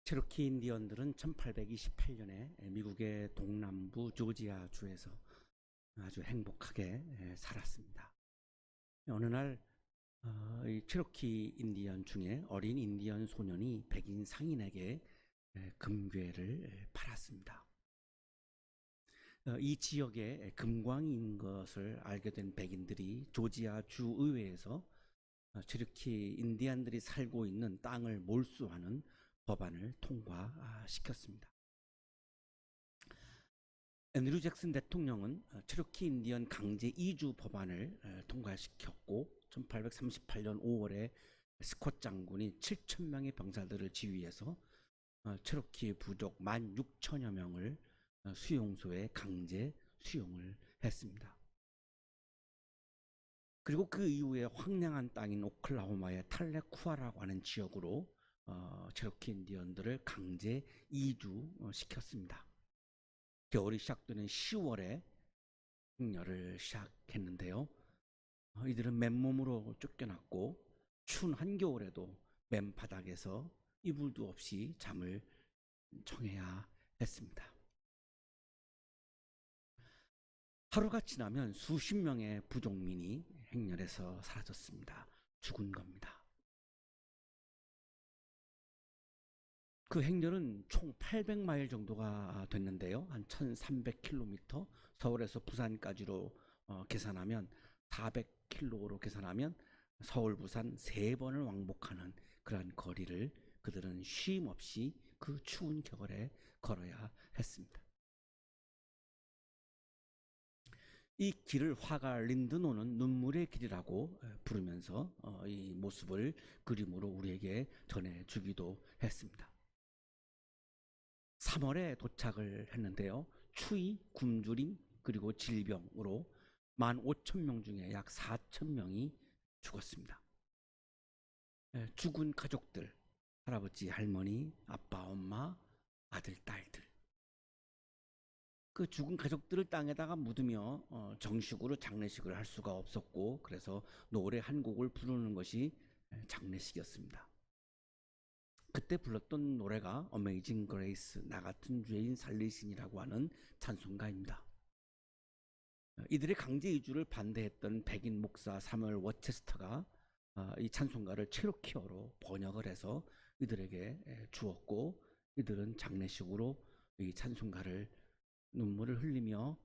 체로키 인디언들은 1828년에 미국의 동남부 조지아 주에서 아주 행복하게 살았습니다. 어느 날 이 체로키 인디언 중에 어린 인디언 소년이 백인 상인에게 금괴를 팔았습니다. 이 지역에 금광이 있는 것을 알게 된 백인들이 조지아 주의회에서 체로키 인디언들이 살고 있는 땅을 몰수하는 법안을 통과시켰습니다. 앤드류 잭슨 대통령은 체로키 인디언 강제 이주 법안을 통과시켰고 1838년 5월에 스콧 장군이 7,000명의 병사들을 지휘해서 체로키 부족 16,000여 명을 수용소에 강제 수용을 했습니다. 그리고 그 이후에 황량한 땅인 오클라호마의 탈레쿠아라고 하는 지역으로 체로키 인디언들을 강제 이주시켰습니다. 겨울이 시작되는 10월에 행렬을 시작했는데요. 이들은 맨몸으로 쫓겨났고 추운 한겨울에도 맨바닥에서 이불도 없이 잠을 청해야 했습니다. 하루가 지나면 수십 명의 부족민이 행렬에서 사라졌습니다. 죽은 겁니다. 그 행렬은 총 800마일 정도가 됐는데요. 한 1300km, 서울에서 부산까지로 계산하면 400km로 계산하면 서울, 부산 3번을 왕복하는 그러한 거리를 그들은 쉼 없이 그 추운 겨울에 걸어야 했습니다. 이 길을 화가 린드노는 눈물의 길이라고 부르면서 이 모습을 그림으로 우리에게 전해주기도 했습니다. 3월에 도착을 했는데요. 추위, 굶주림, 그리고 질병으로 15,000명 중에 약 4,000명이 죽었습니다. 죽은 가족들, 할아버지, 할머니, 아빠, 엄마, 아들, 딸들. 그 죽은 가족들을 땅에다가 묻으며 정식으로 장례식을 할 수가 없었고, 그래서 노래 한 곡을 부르는 것이 장례식이었습니다. 그때 불렀던 노래가 어메이징 그레이스, 나 같은 죄인 살리신이라고 하는 찬송가입니다. 이들의 강제 이주를 반대했던 백인 목사 사무엘 워체스터가 이 찬송가를 체로키어로 번역을 해서 이들에게 주었고, 이들은 장례식으로 이 찬송가를 눈물을 흘리며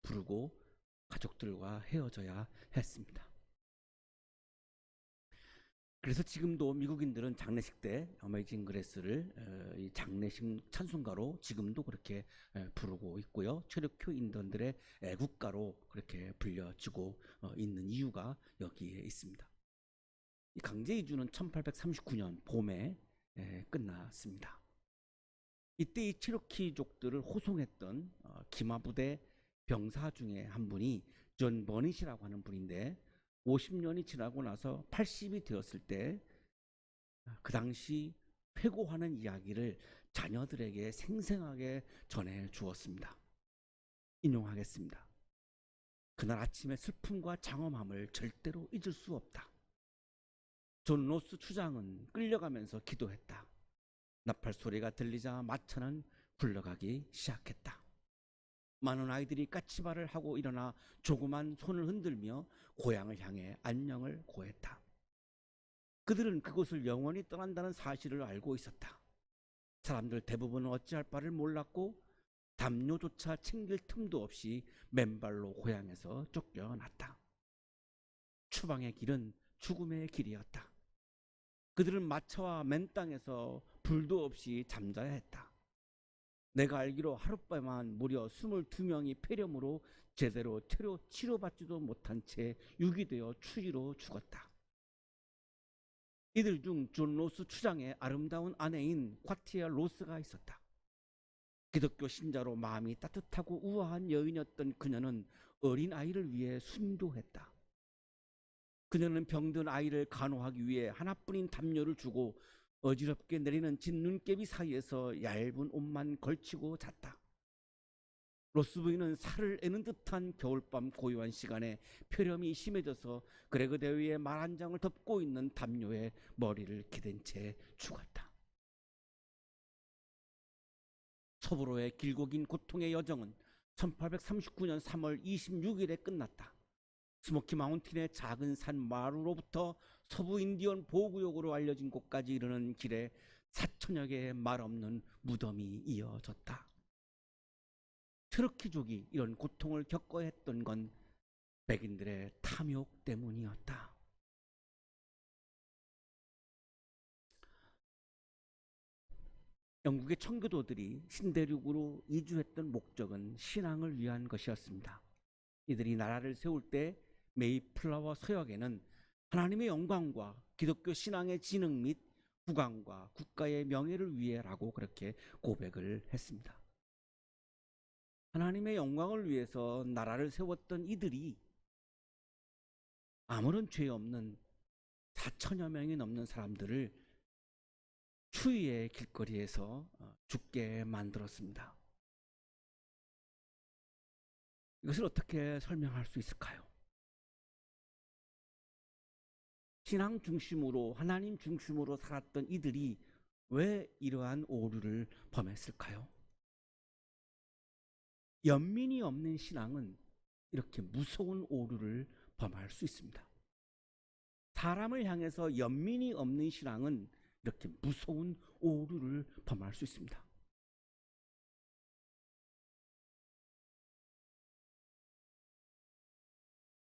부르고 가족들과 헤어져야 했습니다. 그래서 지금도 미국인들은 장례식 때 어메이징 그레이스를 이 장례식 찬송가로 지금도 그렇게 부르고 있고요. 체로키 인디언들의 애국가로 그렇게 불려지고 있는 이유가 여기에 있습니다. 이 강제 이주는 1839년 봄에 끝났습니다. 이때 이 체로키족들을 호송했던 기마부대 병사 중에 한 분이 존 버닛이라고 하는 분인데, 50년이 지나고 나서 80이 되었을 때 그 당시 회고하는 이야기를 자녀들에게 생생하게 전해 주었습니다. 인용하겠습니다. 그날 아침의 슬픔과 장엄함을 절대로 잊을 수 없다. 존 로스 추장은 끌려가면서 기도했다. 나팔 소리가 들리자 마차는 굴러가기 시작했다. 많은 아이들이 까치발을 하고 일어나 조그만 손을 흔들며 고향을 향해 안녕을 고했다. 그들은 그곳을 영원히 떠난다는 사실을 알고 있었다. 사람들 대부분은 어찌할 바를 몰랐고 담요조차 챙길 틈도 없이 맨발로 고향에서 쫓겨났다. 추방의 길은 죽음의 길이었다. 그들은 마차와 맨 땅에서 불도 없이 잠자야 했다. 내가 알기로 하룻밤만 무려 22명이 폐렴으로 제대로 치료받지도 못한 채 유기되어 추위로 죽었다. 이들 중 존 로스 추장의 아름다운 아내인 콰티아 로스가 있었다. 기독교 신자로 마음이 따뜻하고 우아한 여인이었던 그녀는 어린 아이를 위해 순교했다. 그녀는 병든 아이를 간호하기 위해 하나뿐인 담요를 주고 어지럽게 내리는 진 눈깨비 사이에서 얇은 옷만 걸치고 잤다. 로스 부인은 살을 애는 듯한 겨울밤 고요한 시간에 폐렴이 심해져서 그레그 대위의 말 한 장을 덮고 있는 담요에 머리를 기댄 채 죽었다. 서부로의 길고 긴 고통의 여정은 1839년 3월 26일에 끝났다. 스모키 마운틴의 작은 산 마루로부터 서부 인디언 보호구역으로 알려진 곳까지 이르는 길에 4천여 개의 말 없는 무덤이 이어졌다. 체로키족이 이런 고통을 겪어야 했던 건 백인들의 탐욕 때문이었다. 영국의 청교도들이 신대륙으로 이주했던 목적은 신앙을 위한 것이었습니다. 이들이 나라를 세울 때 메이플라워 서역에는 하나님의 영광과 기독교 신앙의 진흥 및 국왕과 국가의 명예를 위해라고 그렇게 고백을 했습니다. 하나님의 영광을 위해서 나라를 세웠던 이들이 아무런 죄 없는 4천여 명이 넘는 사람들을 추위의 길거리에서 죽게 만들었습니다. 이것을 어떻게 설명할 수 있을까요? 신앙 중심으로, 하나님 중심으로 살았던 이들이 왜 이러한 오류를 범했을까요? 연민이 없는 신앙은 이렇게 무서운 오류를 범할 수 있습니다. 사람을 향해서 연민이 없는 신앙은 이렇게 무서운 오류를 범할 수 있습니다.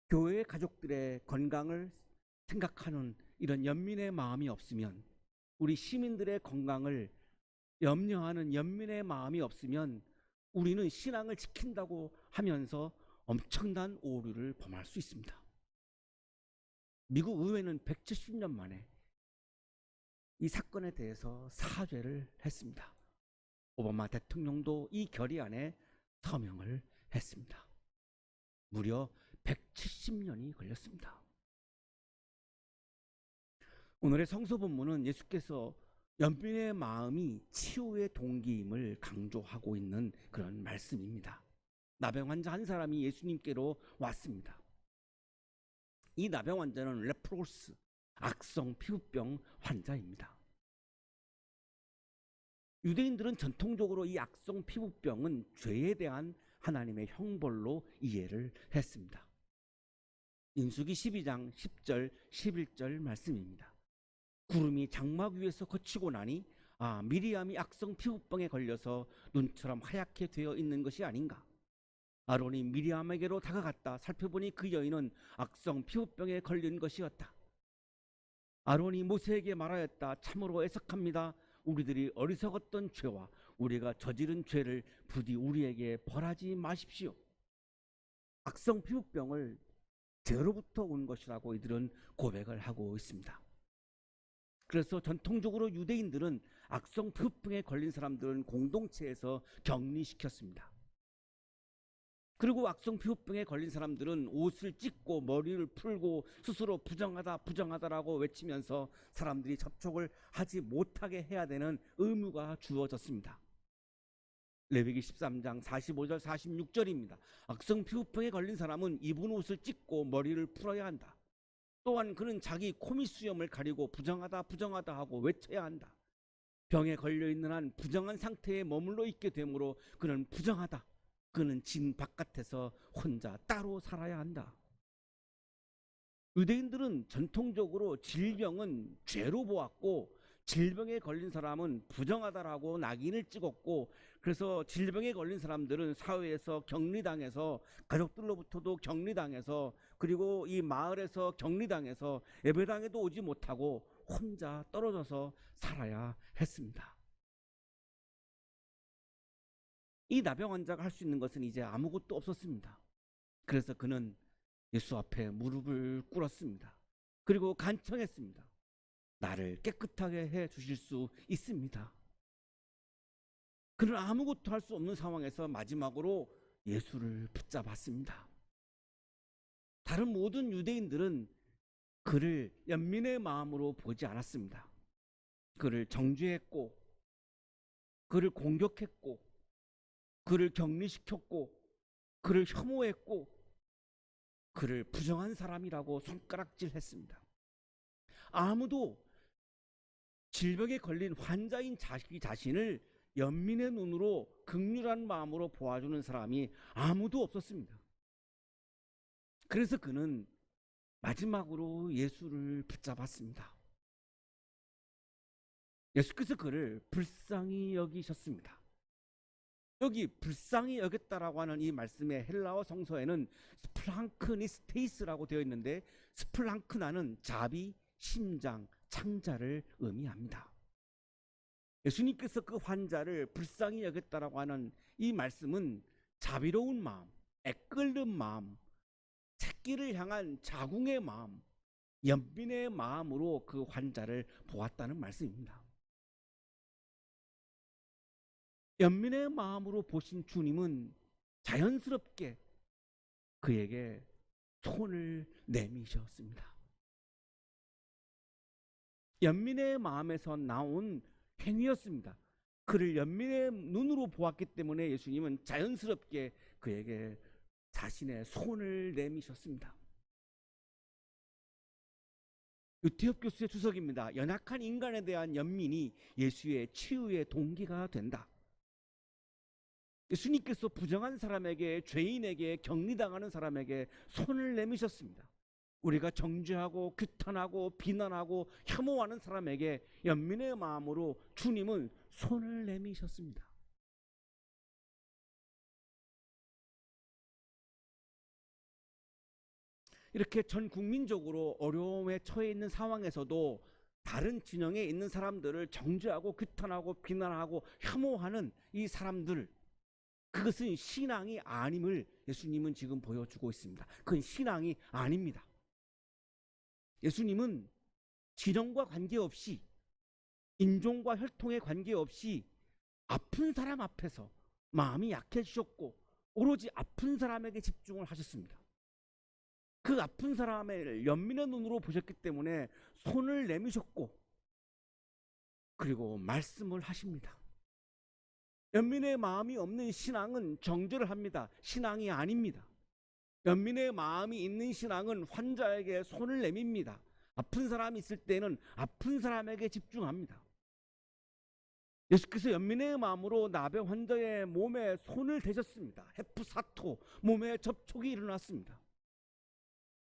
교회 가족들의 건강을 생각하는 이런 연민의 마음이 없으면, 우리 시민들의 건강을 염려하는 연민의 마음이 없으면 우리는 신앙을 지킨다고 하면서 엄청난 오류를 범할 수 있습니다. 미국 의회는 170년 만에 이 사건에 대해서 사죄를 했습니다. 오바마 대통령도 이 결의안에 서명을 했습니다. 무려 170년이 걸렸습니다. 오늘의 성서 본문은 예수께서 연민의 마음이 치유의 동기임을 강조하고 있는 그런 말씀입니다. 나병 환자 한 사람이 예수님께로 왔습니다. 이 나병 환자는 레프로스, 악성 피부병 환자입니다. 유대인들은 전통적으로 이 악성 피부병은 죄에 대한 하나님의 형벌로 이해를 했습니다. 민수기 12장 10절 11절 말씀입니다. 구름이 장막 위에서 거치고 나니 미리암이 악성 피부병에 걸려서 눈처럼 하얗게 되어 있는 것이 아닌가. 아론이 미리암에게로 다가갔다 살펴보니 그 여인은 악성 피부병에 걸린 것이었다. 아론이 모세에게 말하였다. 참으로 애석합니다. 우리들이 어리석었던 죄와 우리가 저지른 죄를 부디 우리에게 벌하지 마십시오. 악성 피부병을 죄로부터 온 것이라고 이들은 고백을 하고 있습니다. 그래서 전통적으로 유대인들은 악성 피부병에 걸린 사람들은 공동체에서 격리시켰습니다. 그리고 악성 피부병에 걸린 사람들은 옷을 찢고 머리를 풀고 스스로 부정하다라고 외치면서 사람들이 접촉을 하지 못하게 해야 되는 의무가 주어졌습니다. 레위기 13장 45절 46절입니다. 악성 피부병에 걸린 사람은 입은 옷을 찢고 머리를 풀어야 한다. 또한 그는 자기 코밑수염을 가리고 부정하다 하고 외쳐야 한다. 병에 걸려있는 한 부정한 상태에 머물러 있게 되므로 그는 부정하다. 그는 진 바깥에서 혼자 따로 살아야 한다. 유대인들은 전통적으로 질병은 죄로 보았고 질병에 걸린 사람은 부정하다라고 낙인을 찍었고, 그래서 질병에 걸린 사람들은 사회에서 격리당해서 가족들로부터도 격리당해서 그리고 이 마을에서 격리당해서 예배당에도 오지 못하고 혼자 떨어져서 살아야 했습니다. 이 나병 환자가 할 수 있는 것은 이제 아무것도 없었습니다. 그래서 그는 예수 앞에 무릎을 꿇었습니다. 그리고 간청했습니다. 나를 깨끗하게 해 주실 수 있습니다. 그는 아무것도 할 수 없는 상황에서 마지막으로 예수를 붙잡았습니다. 다른 모든 유대인들은 그를 연민의 마음으로 보지 않았습니다. 그를 정죄했고, 그를 공격했고, 그를 격리시켰고, 그를 혐오했고, 그를 부정한 사람이라고 손가락질했습니다. 아무도 질병에 걸린 환자인 자신을 연민의 눈으로 긍휼한 마음으로 보아주는 사람이 아무도 없었습니다. 그래서 그는 마지막으로 예수를 붙잡았습니다. 예수께서 그를 불쌍히 여기셨습니다. 여기 불쌍히 여겼다라고 하는 이 말씀의 헬라어 성서에는 스플랑크니스테이스라고 되어 있는데, 스플랑크나는 자비, 심장, 창자를 의미합니다. 예수님께서 그 환자를 불쌍히 여겼다라고 하는 이 말씀은 자비로운 마음, 애끓는 마음, 새끼를 향한 자궁의 마음, 연민의 마음으로 그 환자를 보았다는 말씀입니다. 연민의 마음으로 보신 주님은 자연스럽게 그에게 손을 내미셨습니다. 연민의 마음에서 나온 행위였습니다. 그를 연민의 눈으로 보았기 때문에 예수님은 자연스럽게 그에게 자신의 손을 내미셨습니다. 유태엽 교수의 주석입니다. 연약한 인간에 대한 연민이 예수의 치유의 동기가 된다. 예수님께서 부정한 사람에게, 죄인에게, 격리당하는 사람에게 손을 내미셨습니다. 우리가 정죄하고 규탄하고 비난하고 혐오하는 사람에게 연민의 마음으로 주님은 손을 내미셨습니다. 이렇게 전 국민적으로 어려움에 처해 있는 상황에서도 다른 진영에 있는 사람들을 정죄하고 규탄하고 비난하고 혐오하는 이 사람들, 그것은 신앙이 아님을 예수님은 지금 보여주고 있습니다. 그건 신앙이 아닙니다. 예수님은 진영과 관계없이, 인종과 혈통에 관계없이 아픈 사람 앞에서 마음이 약해지셨고 오로지 아픈 사람에게 집중을 하셨습니다. 그 아픈 사람을 연민의 눈으로 보셨기 때문에 손을 내미셨고 그리고 말씀을 하십니다. 연민의 마음이 없는 신앙은 정죄를 합니다. 신앙이 아닙니다. 연민의 마음이 있는 신앙은 환자에게 손을 내밉니다. 아픈 사람이 있을 때는 아픈 사람에게 집중합니다. 예수께서 연민의 마음으로 나병 환자의 몸에 손을 대셨습니다. 헤프사토, 몸에 접촉이 일어났습니다.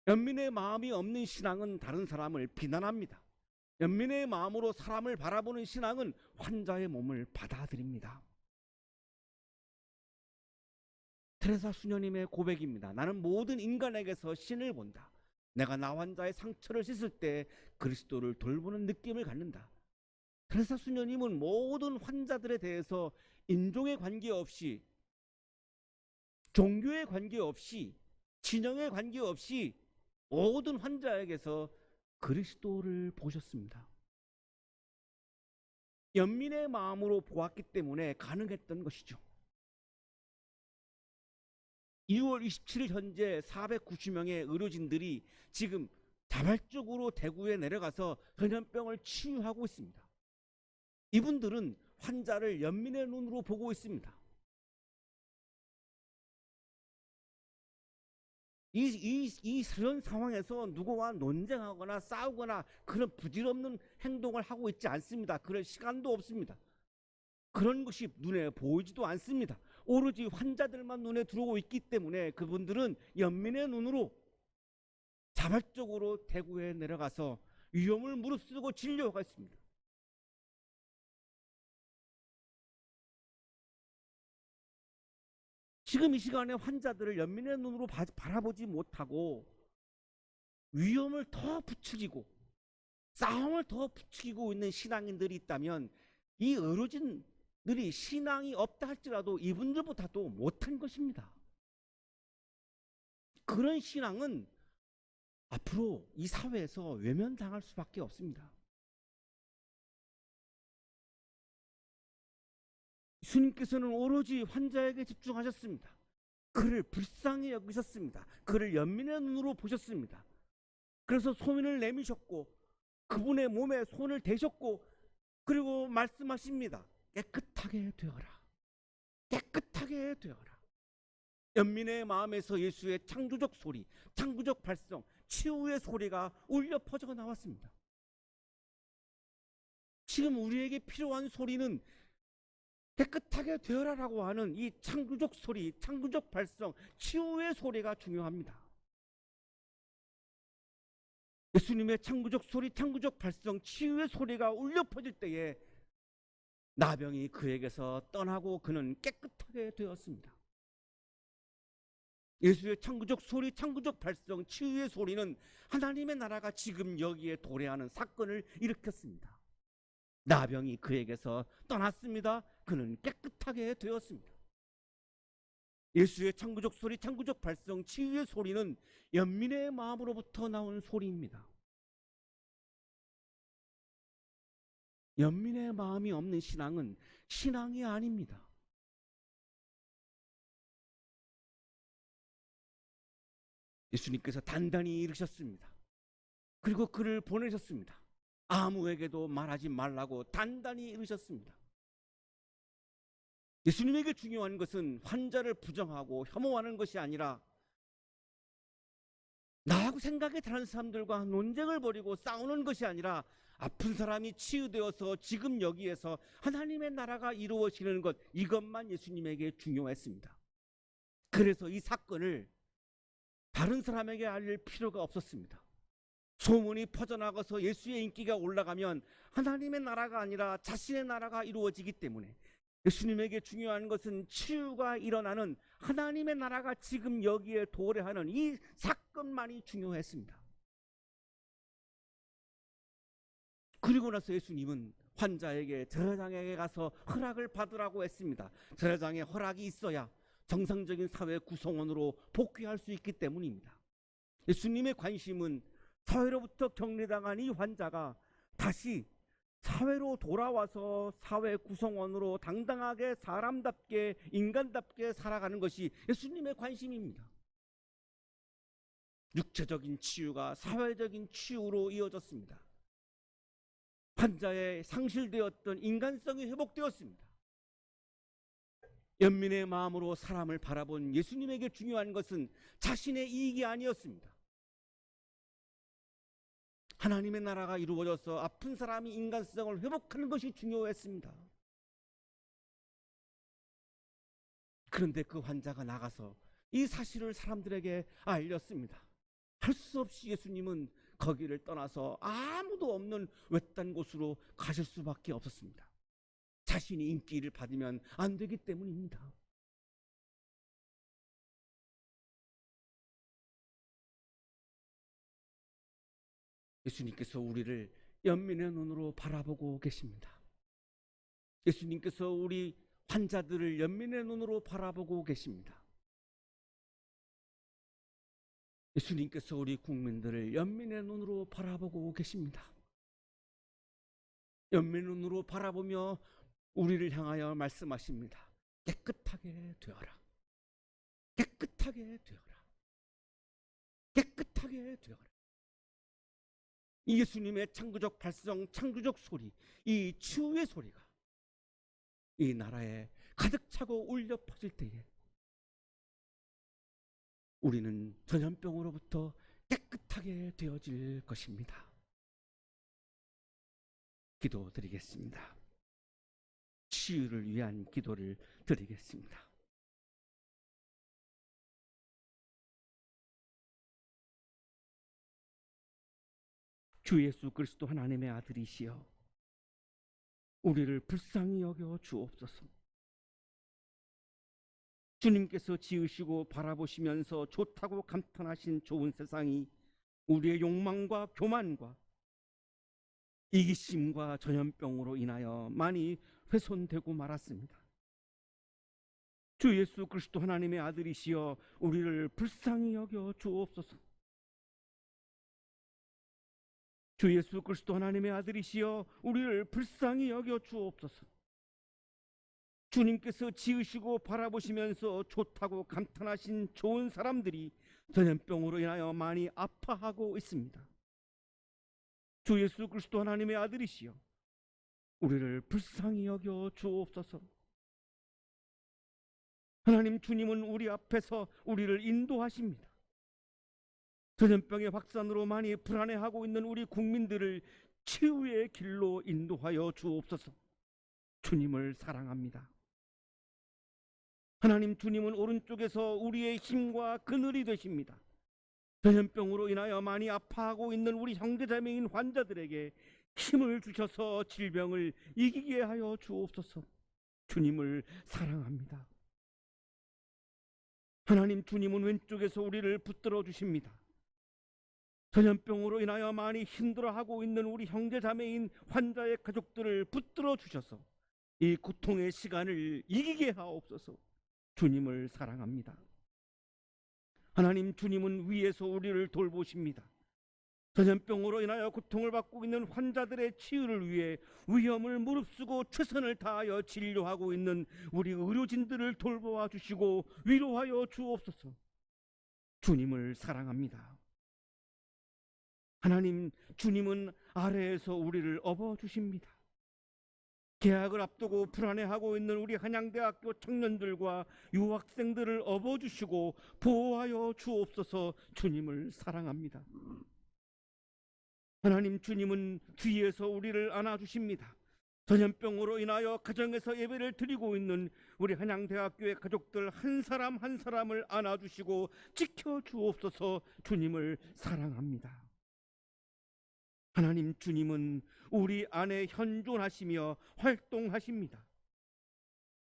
연민의 마음이 없는 신앙은 다른 사람을 비난합니다. 연민의 마음으로 사람을 바라보는 신앙은 환자의 몸을 받아들입니다. 테레사 수녀님의 고백입니다. 나는 모든 인간에게서 신을 본다. 내가 나 환자의 상처를 씻을 때 그리스도를 돌보는 느낌을 갖는다. 테레사 수녀님은 모든 환자들에 대해서 인종에 관계없이, 종교에 관계없이, 진영에 관계없이 모든 환자에게서 그리스도를 보셨습니다. 연민의 마음으로 보았기 때문에 가능했던 것이죠. 2월 27일 현재 490명의 의료진들이 지금 자발적으로 대구에 내려가서 전염병을 치유하고 있습니다. 이분들은 환자를 연민의 눈으로 보고 있습니다. 이런 상황에서 누구와 논쟁하거나 싸우거나 그런 부질없는 행동을 하고 있지 않습니다. 그럴 시간도 없습니다. 그런 것이 눈에 보이지도 않습니다. 오로지 환자들만 눈에 들어오고 있기 때문에 그분들은 연민의 눈으로 자발적으로 대구에 내려가서 위험을 무릅쓰고 진료하고 있습니다. 지금 이 시간에 환자들을 연민의 눈으로 바라보지 못하고 위험을 더 부추기고 싸움을 더 부추기고 있는 신앙인들이 있다면 이 의료진들이 신앙이 없다 할지라도 이분들보다도 못한 것입니다. 그런 신앙은 앞으로 이 사회에서 외면당할 수밖에 없습니다. 예수님께서는 오로지 환자에게 집중하셨습니다. 그를 불쌍히 여기셨습니다. 그를 연민의 눈으로 보셨습니다. 그래서 손을 내미셨고 그분의 몸에 손을 대셨고 그리고 말씀하십니다. 깨끗하게 되어라. 깨끗하게 되어라. 연민의 마음에서 예수의 창조적 소리, 창조적 발성, 치유의 소리가 울려 퍼져 나왔습니다. 지금 우리에게 필요한 소리는 깨끗하게 되어라라고 하는 이 창조적 소리, 창조적 발성, 치유의 소리가 중요합니다. 예수님의 창조적 소리, 창조적 발성, 치유의 소리가 울려 퍼질 때에 나병이 그에게서 떠나고 그는 깨끗하게 되었습니다. 예수의 창조적 소리, 창조적 발성, 치유의 소리는 하나님의 나라가 지금 여기에 도래하는 사건을 일으켰습니다. 나병이 그에게서 떠났습니다. 그는 깨끗하게 되었습니다. 예수의 창조적 소리, 창조적 발성, 치유의 소리는 연민의 마음으로부터 나온 소리입니다. 연민의 마음이 없는 신앙은 신앙이 아닙니다. 예수님께서 단단히 이르셨습니다. 그리고 그를 보내셨습니다. 아무에게도 말하지 말라고 단단히 이르셨습니다. 예수님에게 중요한 것은 환자를 부정하고 혐오하는 것이 아니라 나하고 생각이 다른 사람들과 논쟁을 벌이고 싸우는 것이 아니라 아픈 사람이 치유되어서 지금 여기에서 하나님의 나라가 이루어지는 것, 이것만 예수님에게 중요했습니다. 그래서 이 사건을 다른 사람에게 알릴 필요가 없었습니다. 소문이 퍼져나가서 예수의 인기가 올라가면 하나님의 나라가 아니라 자신의 나라가 이루어지기 때문에 예수님에게 중요한 것은 치유가 일어나는 하나님의 나라가 지금 여기에 도래하는 이 사건만이 중요했습니다. 그리고 나서 예수님은 환자에게 제사장에게 가서 허락을 받으라고 했습니다. 제사장의 허락이 있어야 정상적인 사회 구성원으로 복귀할 수 있기 때문입니다. 예수님의 관심은 사회로부터 격리당한 이 환자가 다시 사회로 돌아와서 사회 구성원으로 당당하게 사람답게 인간답게 살아가는 것이 예수님의 관심입니다. 육체적인 치유가 사회적인 치유로 이어졌습니다. 환자의 상실되었던 인간성이 회복되었습니다. 연민의 마음으로 사람을 바라본 예수님에게 중요한 것은 자신의 이익이 아니었습니다. 하나님의 나라가 이루어져서 아픈 사람이 인간성을 회복하는 것이 중요했습니다. 그런데 그 환자가 나가서 이 사실을 사람들에게 알렸습니다. 할 수 없이 예수님은 거기를 떠나서 아무도 없는 외딴 곳으로 가실 수밖에 없었습니다. 자신이 인기를 받으면 안 되기 때문입니다. 예수님께서 우리를 연민의 눈으로 바라보고 계십니다. 예수님께서 우리 환자들을 연민의 눈으로 바라보고 계십니다. 예수님께서 우리 국민들을 연민의 눈으로 바라보고 계십니다. 연민의 눈으로 바라보며 우리를 향하여 말씀하십니다. 깨끗하게 되어라. 깨끗하게 되어라. 깨끗하게 되어라. 이 예수님의 창조적 발성, 창조적 소리, 이 치유의 소리가 이 나라에 가득 차고 울려 퍼질 때에 우리는 전염병으로부터 깨끗하게 되어질 것입니다. 기도드리겠습니다. 치유를 위한 기도를 드리겠습니다. 주 예수 그리스도 하나님의 아들이시여 우리를 불쌍히 여겨 주옵소서. 주님께서 지으시고 바라보시면서 좋다고 감탄하신 좋은 세상이 우리의 욕망과 교만과 이기심과 전염병으로 인하여 많이 훼손되고 말았습니다. 주 예수 그리스도 하나님의 아들이시여 우리를 불쌍히 여겨 주옵소서. 주 예수 그리스도 하나님의 아들이시여 우리를 불쌍히 여겨 주옵소서. 주님께서 지으시고 바라보시면서 좋다고 감탄하신 좋은 사람들이 전염병으로 인하여 많이 아파하고 있습니다. 주 예수 그리스도 하나님의 아들이시여 우리를 불쌍히 여겨 주옵소서. 하나님, 주님은 우리 앞에서 우리를 인도하십니다. 전염병의 확산으로 많이 불안해하고 있는 우리 국민들을 치유의 길로 인도하여 주옵소서. 주님을 사랑합니다. 하나님 주님은 오른쪽에서 우리의 힘과 그늘이 되십니다. 전염병으로 인하여 많이 아파하고 있는 우리 형제자매인 환자들에게 힘을 주셔서 질병을 이기게 하여 주옵소서. 주님을 사랑합니다. 하나님 주님은 왼쪽에서 우리를 붙들어 주십니다. 전염병으로 인하여 많이 힘들어하고 있는 우리 형제자매인 환자의 가족들을 붙들어 주셔서 이 고통의 시간을 이기게 하옵소서. 주님을 사랑합니다. 하나님 주님은 위에서 우리를 돌보십니다. 전염병으로 인하여 고통을 받고 있는 환자들의 치유를 위해 위험을 무릅쓰고 최선을 다하여 진료하고 있는 우리 의료진들을 돌보아 주시고 위로하여 주옵소서. 주님을 사랑합니다. 하나님 주님은 아래에서 우리를 업어주십니다. 개학을 앞두고 불안해하고 있는 우리 한양대학교 청년들과 유학생들을 업어주시고 보호하여 주옵소서. 주님을 사랑합니다. 하나님 주님은 뒤에서 우리를 안아주십니다. 전염병으로 인하여 가정에서 예배를 드리고 있는 우리 한양대학교의 가족들 한 사람 한 사람을 안아주시고 지켜주옵소서. 주님을 사랑합니다. 하나님 주님은 우리 안에 현존하시며 활동하십니다.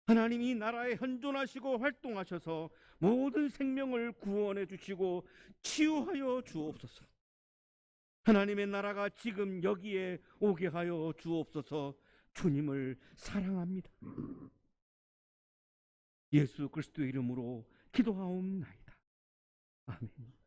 하나님이 나라에 현존하시고 활동하셔서 모든 생명을 구원해 주시고 치유하여 주옵소서. 하나님의 나라가 지금 여기에 오게 하여 주옵소서. 주님을 사랑합니다. 예수 그리스도의 이름으로 기도하옵나이다. 아멘.